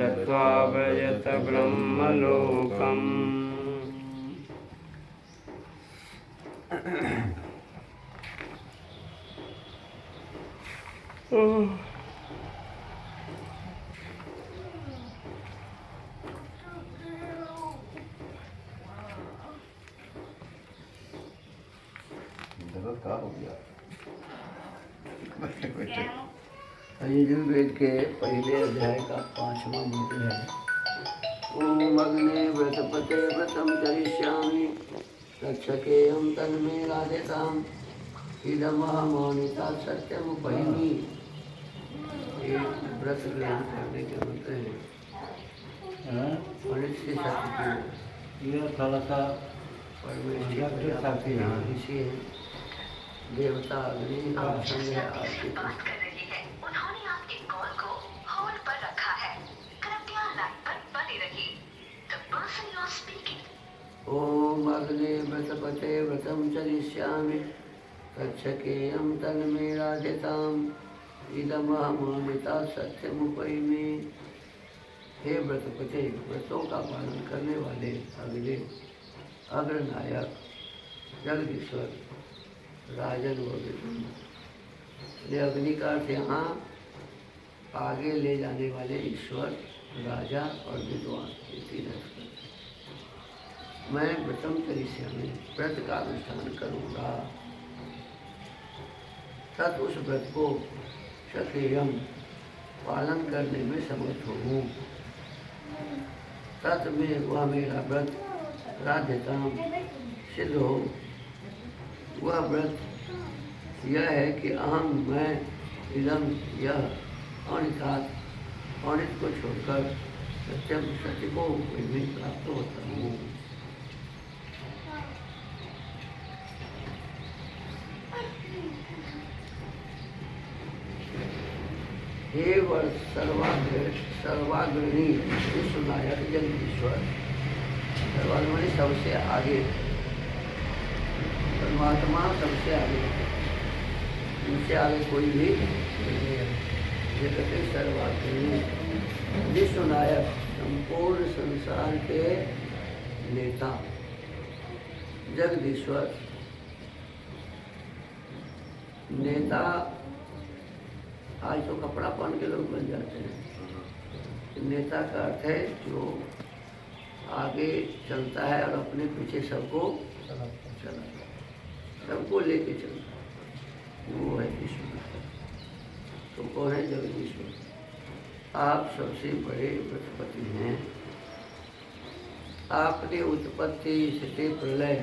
गत्वा व्रजत ब्रह्मलोकम्। का हो गया बैठे बैठे। यजुर्वेद के पहले अध्याय का 5वां मंत्र है। ओम अग्ने व्रतपते व्रतम चरिष्यामि रक्षकेयं तन्मे राधेताम् इदमहमोनिता सत्यमुपैमि। ये व्रत ग्रहण करने के मंत्र हैं। और इसके सत्य ये थोड़ा सा परमेश्वर ऋषि है, देवता अग्नि और संग है आपके। उन्होंने आपके कॉल को होल्ड पर रखा है, कृपया लाइन पर बने रहिए। The person you are speaking. ओम अग्ने व्रतपते व्रतम चरिष्यामि रक्षकेयं तन्मे राधेताम् इदमहमोनिता सत्यमुपैमि। हे व्रतपते, व्रतों का पालन करने वाले अग्नि, अग्रनायक, जगदीश्वर, राजन व विष्णु। अग्नि का अर्थ यहाँ आगे ले जाने वाले ईश्वर, राजा और विद्वान, ये तीन अर्थ। मैं व्रतम चरिष्यामि, व्रत का अनुष्ठान करूँगा। तत् उस व्रत को सक्रियम पालन करने में समर्थ हूँ। तत् में वह मेरा व्रत राध्यताम सिद्ध हो। वह व्रत यह है कि अहम मैं इदम यह अनितात् अनित को छोड़कर सत्यम सत्य को भी प्राप्त होता हूँ। हे वर्ष सर्वाग्रणी विश्वनायक जगदीश्वर, सर्वाग्रणी सबसे आगे, परमात्मा सबसे आगे, उनसे आगे कोई भी नहीं है। जगत सर्वाग्रणी विश्वनायक, संपूर्ण संसार के नेता जगदीश्वर। नेता आज तो कपड़ा पहन के लोग बन जाते हैं। नेता का अर्थ है जो आगे चलता है और अपने पीछे सबको चलाता है, सबको लेके चलता है, वो है ईश्वर। तो कौन है? जगदीश्वर। आप सबसे बड़े व्रतपति हैं। आपने उत्पत्ति, स्थिति, प्रलय,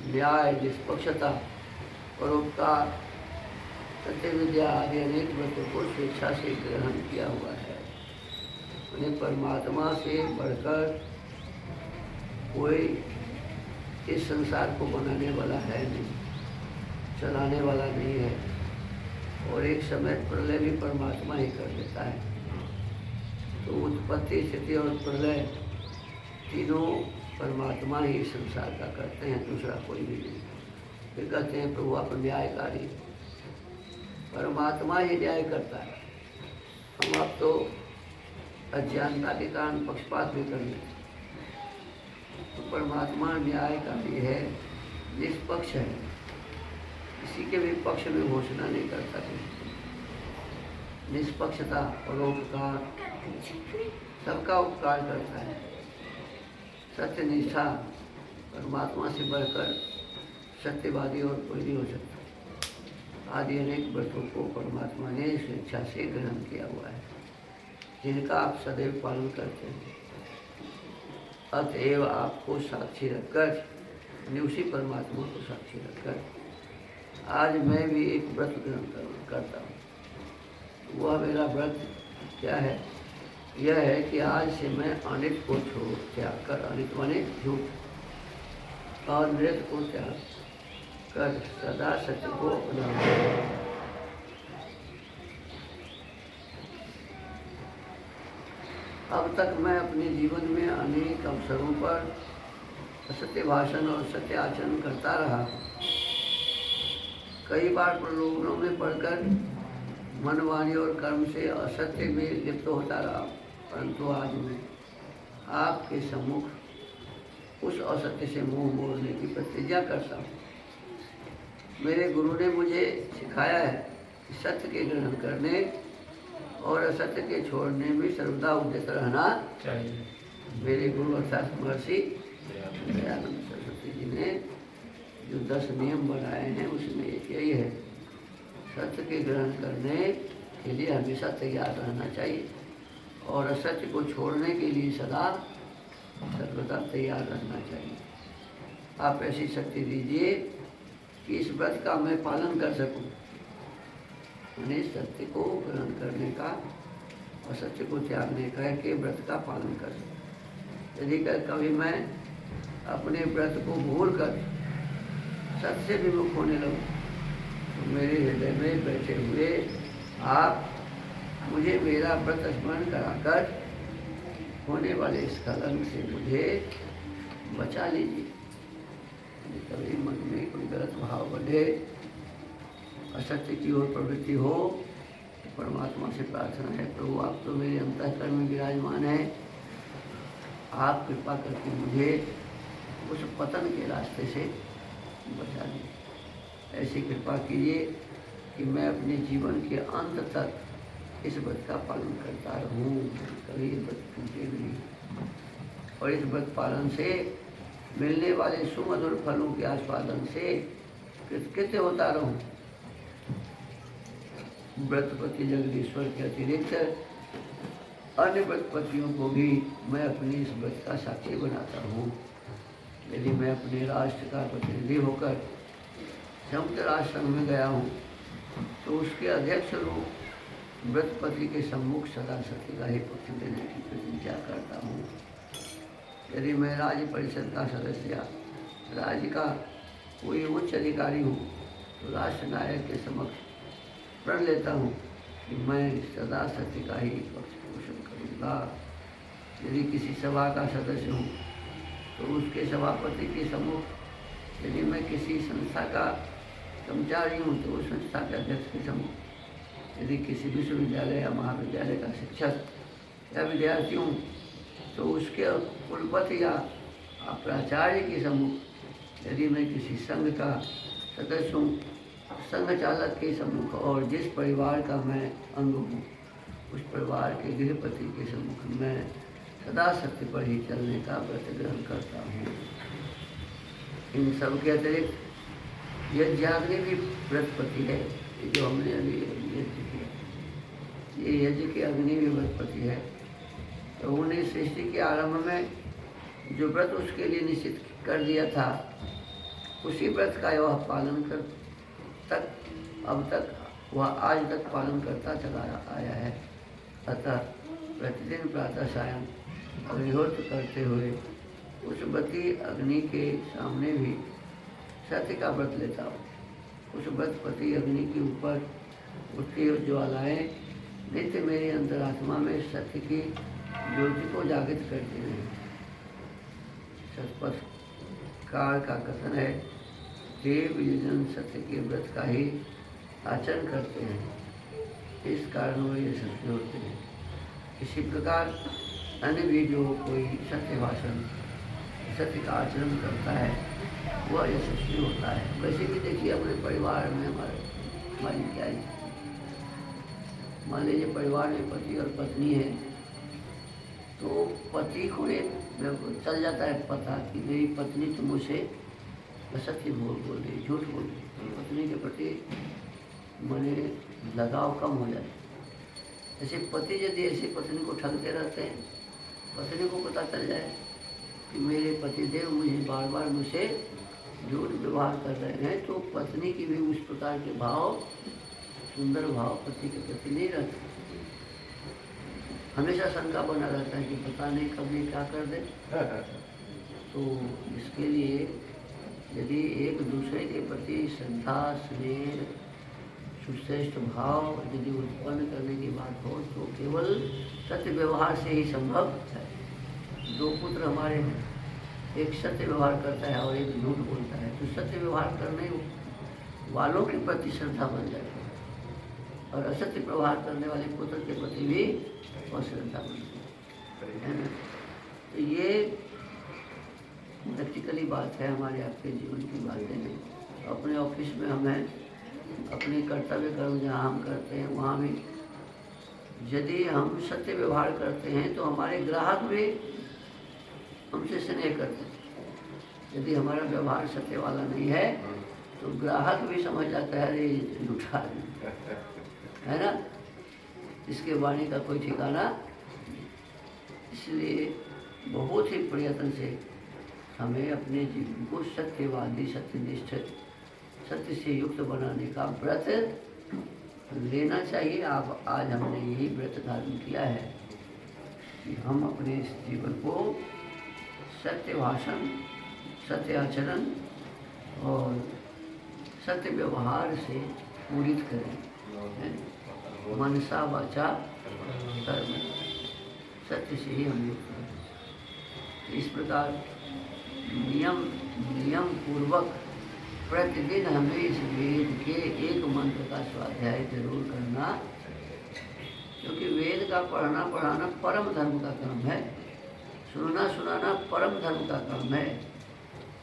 न्याय, निष्पक्षता, परोपकार, सत्य विद्या आदि अनेक व्रतों को स्वेच्छा से ग्रहण किया हुआ है। उन्हें परमात्मा से बढ़कर कोई इस संसार को बनाने वाला है नहीं, चलाने वाला नहीं है। और एक समय प्रलय भी परमात्मा ही कर देता है। तो उत्पत्ति, स्थिति और प्रलय तीनों परमात्मा ही संसार का करते हैं, दूसरा कोई भी नहीं। फिर कहते हैं प्रभु आप न्यायकारी, परमात्मा ही न्याय करता है। हम आप तो अज्ञानता के कारण पक्षपात भी कर लेते। तो परमात्मा न्यायकारी है, निष्पक्ष है, किसी के भी पक्ष में घोषणा नहीं करता। निष्पक्षता, परोपकार, सबका उपकार करता है। सत्यनिष्ठा, परमात्मा से बढ़कर सत्यवादी और कोई नहीं हो सकता। आदि अनेक व्रतों को परमात्मा ने स्वेच्छा से ग्रहण किया हुआ है, जिनका आप सदैव पालन करते हैं। अतएव आपको साक्षी रखकर, उसी परमात्मा को साक्षी रखकर आज मैं भी एक व्रत ग्रहण करता हूँ। वह मेरा व्रत क्या है? यह है कि आज से मैं अनित को छोड़ त्याग कर, अनित माने झूठ, और नृत्य को त्याग कर सदा सत्य को अपनाऊंगा। अब तक मैं अपने जीवन में अनेक अवसरों पर असत्य भाषण और सत्य आचरण करता रहा। कई बार प्रलोभनों में पड़कर मन, वाणी और कर्म से असत्य में लिप्त होता रहा, परंतु आज मैं आपके सम्मुख उस असत्य से मुंह मोड़ने की प्रतिज्ञा करता हूँ। मेरे गुरु ने मुझे सिखाया है कि सत्य के ग्रहण करने और असत्य के छोड़ने में सर्वदा उद्यत रहना चाहिए। मेरे गुरु अर्थात महर्षि दयानंद सरस्वती जी ने जो 10 नियम बनाए हैं उसमें एक यही है, सत्य के ग्रहण करने के लिए हमेशा तैयार रहना चाहिए और असत्य को छोड़ने के लिए सदा सर्वदा तैयार रहना चाहिए। आप ऐसी शक्ति दीजिए कि इस व्रत का मैं पालन कर सकूं, उन्हें सत्य को ग्रहण करने का और सत्य को त्यागने का के व्रत का पालन कर सकूं। यदि कभी मैं अपने व्रत को भूल कर सत्य से विमुख होने लगूं तो मेरे हृदय में बैठे हुए आप मुझे मेरा व्रत स्मरण कराकर होने वाले इस कलंक से मुझे बचा लीजिए। कभी मन में कोई गलत भाव बढ़े, असत्य की ओर प्रवृत्ति हो, तो परमात्मा से प्रार्थना है, प्रभु आप तो मेरे अंतःकरण में विराजमान है, आप कृपा करके मुझे उस पतन के रास्ते से बचा दीजिए। ऐसी कृपा कीजिए कि मैं अपने जीवन के अंत तक इस व्रत का पालन करता रहूं, कभी व्रत टूटे नहीं। और इस व्रत पालन से मिलने वाले सुमधुर फलों के आस्वादन से कृतकृत्य होता रहूं। व्रतपति जगदीश्वर के अतिरिक्त अन्य व्रतपतियों को भी मैं अपनी इस व्रत का साक्षी बनाता हूँ। यदि मैं अपने राष्ट्र का प्रतिनिधि होकर संयुक्त राष्ट्र संघ में गया हूँ तो उसके अध्यक्ष रूप व्रतपति के सम्मुख सदा सत्य का ही पक्ष देने की प्रतिज्ञा करता हूँ। यदि मैं राज्य परिषद का सदस्य या राज्य का कोई उच्च अधिकारी हूँ तो राष्ट्र नायक के समक्ष प्रण लेता हूँ कि मैं सदा सत्य का ही पक्ष पोषण करूँगा। यदि किसी सभा का सदस्य हूँ तो उसके सभापति के सम्मुख, यदि मैं किसी संस्था का कर्मचारी हूँ तो उस संस्था के अध्यक्ष के सम्मुख, यदि किसी विश्वविद्यालय या महाविद्यालय का शिक्षक या विद्यार्थी हूँ तो उसके कुलपति या प्राचार्य के सम्मुख, यदि मैं किसी संघ का सदस्य हूँ संघ चालक के सम्मुख, और जिस परिवार का मैं अंग हूँ उस परिवार के गृहपति के सम्मुख मैं सदा सत्य पर ही चलने का व्रत ग्रहण करता हूँ। इन सब के अतिरिक्त यज्ञाग्नि भी व्रतपति है, जो हमने अभी यज्ञ किया, ये यज्ञ की अग्नि भी व्रतपति है। तो उन्हें सृष्टि के आरंभ में जो व्रत उसके लिए निश्चित कर दिया था उसी व्रत का वह पालन कर अब तक वह आज तक पालन करता चला आया है। अतः प्रतिदिन प्रातः सायं अग्निहोत्र करते हुए उस व्रती अग्नि के सामने भी सत्य का व्रत लेता हूँ। उस व्रतपति अग्नि के ऊपर उठती हुई ज्वालाएँ नित्य मेरी अंतरात्मा में सत्य की ज्योति को जागृत करते हैं। सतपथ काल का कथन है, देव युजन सत्य के व्रत का ही आचरण करते हैं, इस कारण वो यशस्वी होते हैं। इसी प्रकार अन्य भी जो कोई सत्य भाषण सत्य का आचरण करता है वह यशस्वी होता है। वैसे भी देखिए अपने परिवार में हमारी क्या है, मान लीजिए परिवार में पति और पत्नी है तो पति को एक चल जाता है पता कि मेरी पत्नी तो मुझसे असत्य बोल रही, झूठ बोल रही, पत्नी के प्रति मने लगाव कम हो जाए। ऐसे पति यदि ऐसी पत्नी को ठगते रहते हैं, पत्नी को पता चल जाए कि मेरे पतिदेव मुझे बार बार मुझसे झूठ व्यवहार कर रहे हैं, तो पत्नी की भी उस प्रकार के भाव, सुंदर भाव पति के प्रति नहीं रहते। हमेशा शंका बना रहता है कि पता नहीं कब ये क्या कर दे। तो इसके लिए यदि एक दूसरे के प्रति श्रद्धा, स्नेह, सुश्रेष्ठ भाव यदि उत्पन्न करने की बात हो तो केवल सत्य व्यवहार से ही संभव है। दो पुत्र हमारे हैं, एक सत्य व्यवहार करता है और एक झूठ बोलता है, तो सत्य व्यवहार करने वालों के प्रति श्रद्धा बन जाती है और असत्य व्यवहार करने वाले पुत्र के प्रति भी अश्रद्धा बन जाती है। है ना। तो ये प्रैक्टिकली बात है, हमारे आपके जीवन की बातें हैं। अपने ऑफिस में हमें अपने कर्तव्य कर्म जहाँ हम करते हैं वहाँ भी यदि हम सत्य व्यवहार करते हैं तो हमारे ग्राहक भी हमसे स्नेह करते हैं। यदि हमारा व्यवहार सत्य वाला नहीं है तो ग्राहक भी समझ जाता है अरे झूठा है ना, इसके वाणी का कोई ठिकाना। इसलिए बहुत ही प्रयत्न से हमें अपने जीवन को सत्यवादी, सत्यनिष्ठ, सत्य से युक्त बनाने का व्रत लेना चाहिए। आज हमने यही व्रत धारण किया है कि हम अपने इस जीवन को सत्य भाषण, सत्य आचरण और सत्य व्यवहार से पूरित करें। मनसा वाचा कर्म, सत्य से ही हम युक्त हैं। इस प्रकार नियम पूर्वक प्रतिदिन हमें इस वेद के एक मंत्र का स्वाध्याय जरूर करना, क्योंकि वेद का पढ़ना पढ़ाना परम धर्म का काम है। सुनना सुनाना परम धर्म का काम है।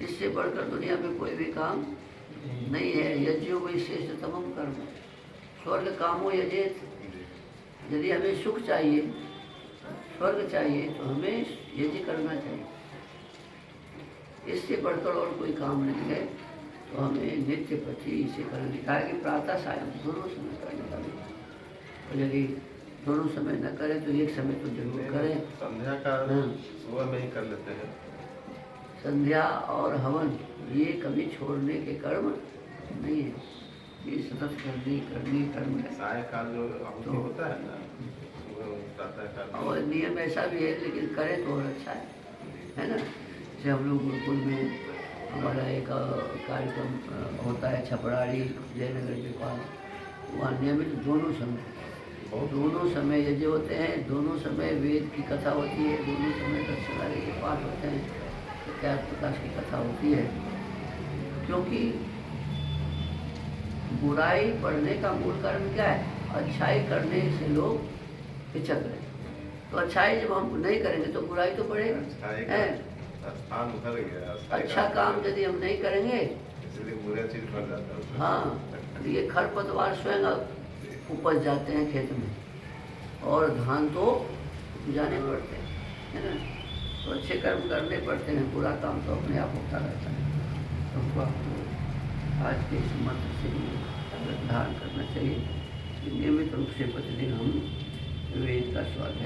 इससे बढ़कर दुनिया में कोई भी काम नहीं है। यज्ञो वै श्रेष्ठतमम कर्म, स्वर्ग कामो यजेत। यदि हमें सुख चाहिए, स्वर्ग चाहिए, तो हमें यज्ञ करना चाहिए। इससे बढ़कर और कोई काम नहीं है। तो हमें नित्य प्रति इसे करने का है कि प्रातः सायं दोनों समय करने का है। और यदि दोनों समय न करें तो एक समय तो जरूर करें। संध्या का सुबह में ही कर लेते हैं। संध्या और हवन ये कभी छोड़ने के कर्म नहीं है, ये सतत करनी कर्म है। सायकाल जो आहुति होता है ना, और नियम ऐसा भी है, लेकिन करें तो और अच्छा है ना। जैसे हम लोग गुरुकुल में हमारा एक कार्यक्रम होता है छपराड़ी जयनगर के पास, वहाँ नियमित दोनों समय यज्ञ होते हैं, दोनों समय वेद की कथा होती है, दोनों समय दक्षिणारी के पाठ होते हैं, त्याग प्रकाश की कथा होती है। क्योंकि बुराई बढ़ने का मूल कारण क्या है? अच्छाई करने से लोग हिचक रहे। तो अच्छाई जब हम नहीं करेंगे तो बुराई तो बढ़ेगा है। स्थान उधर गया, अच्छा काम यदि हम नहीं करेंगे इसलिए बुरा चीज बढ़ जाता है। हाँ, ये खरपतवार स्वयं उपज जाते हैं खेत में, और धान तो जाने पड़ते हैं, है ना। तो अच्छे कर्म करने पड़ते हैं, बुरा काम तो अपने आप होता रहता है। तो आपको आज के इस मंत्र से धारण करना चाहिए कि नियमित रूप से प्रतिदिन हम वेद का स्वाध्याय